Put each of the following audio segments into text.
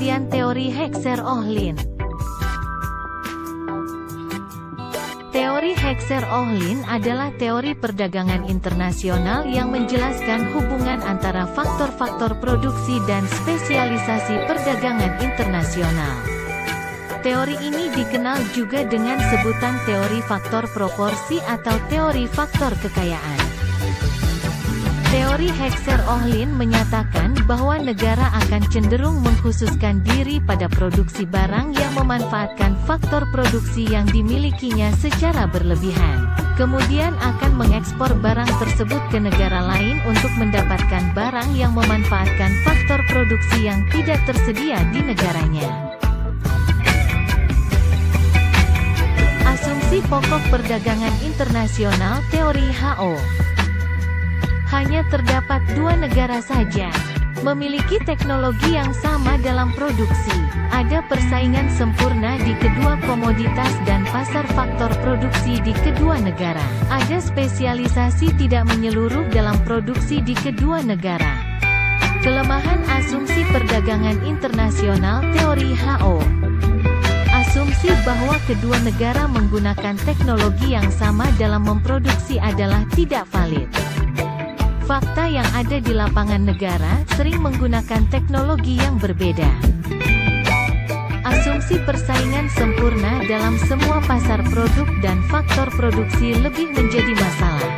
Pengertian teori Heckscher-Ohlin. Teori Heckscher-Ohlin adalah teori perdagangan internasional yang menjelaskan hubungan antara faktor-faktor produksi dan spesialisasi perdagangan internasional. Teori ini dikenal juga dengan sebutan teori faktor proporsi atau teori faktor kekayaan. Teori Heckscher-Ohlin menyatakan bahwa negara akan cenderung mengkhususkan diri pada produksi barang yang memanfaatkan faktor produksi yang dimilikinya secara berlebihan. Kemudian akan mengekspor barang tersebut ke negara lain untuk mendapatkan barang yang memanfaatkan faktor produksi yang tidak tersedia di negaranya. Asumsi pokok perdagangan internasional teori HO. Hanya terdapat dua negara saja memiliki teknologi yang sama dalam produksi. Ada persaingan sempurna di kedua komoditas dan pasar faktor produksi di kedua negara. Ada spesialisasi tidak menyeluruh dalam produksi di kedua negara. Kelemahan asumsi perdagangan internasional teori HO. Asumsi bahwa kedua negara menggunakan teknologi yang sama dalam memproduksi adalah tidak valid. Fakta yang ada di lapangan negara sering menggunakan teknologi yang berbeda. Asumsi persaingan sempurna dalam semua pasar produk dan faktor produksi lebih menjadi masalah.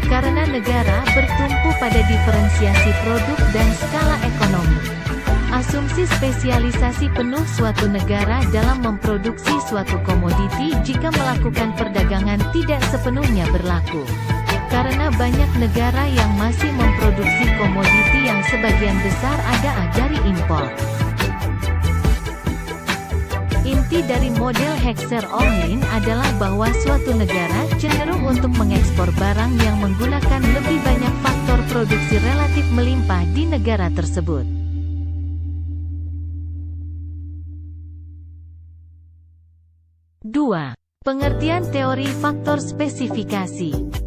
Karena negara bertumpu pada diferensiasi produk dan skala ekonomi. Asumsi spesialisasi penuh suatu negara dalam memproduksi suatu komoditi jika melakukan perdagangan tidak sepenuhnya berlaku. Karena banyak negara yang masih memproduksi komoditi yang sebagian besar ada dari impor. Inti dari model Heckscher-Ohlin adalah bahwa suatu negara cenderung untuk mengekspor barang yang menggunakan lebih banyak faktor produksi relatif melimpah di negara tersebut. Dua. Pengertian teori faktor spesifikasi.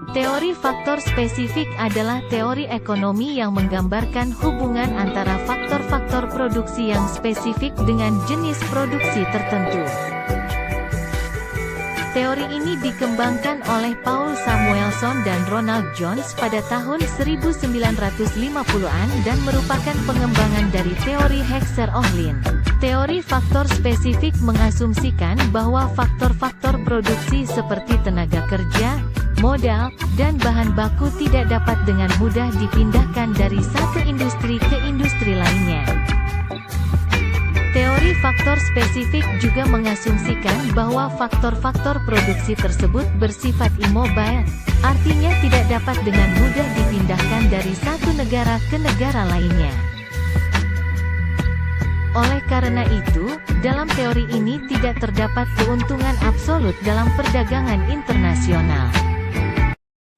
Teori faktor spesifik adalah teori ekonomi yang menggambarkan hubungan antara faktor-faktor produksi yang spesifik dengan jenis produksi tertentu. Teori ini dikembangkan oleh Paul Samuelson dan Ronald Jones pada tahun 1950-an dan merupakan pengembangan dari teori Heckscher-Ohlin. Teori faktor spesifik mengasumsikan bahwa faktor-faktor produksi seperti tenaga kerja, modal, dan bahan baku tidak dapat dengan mudah dipindahkan dari satu industri ke industri lainnya. Teori faktor spesifik juga mengasumsikan bahwa faktor-faktor produksi tersebut bersifat immobile, artinya tidak dapat dengan mudah dipindahkan dari satu negara ke negara lainnya. Oleh karena itu, dalam teori ini tidak terdapat keuntungan absolut dalam perdagangan internasional.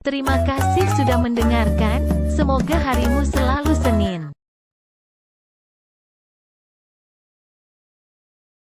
Terima kasih sudah mendengarkan, semoga harimu selalu Senin.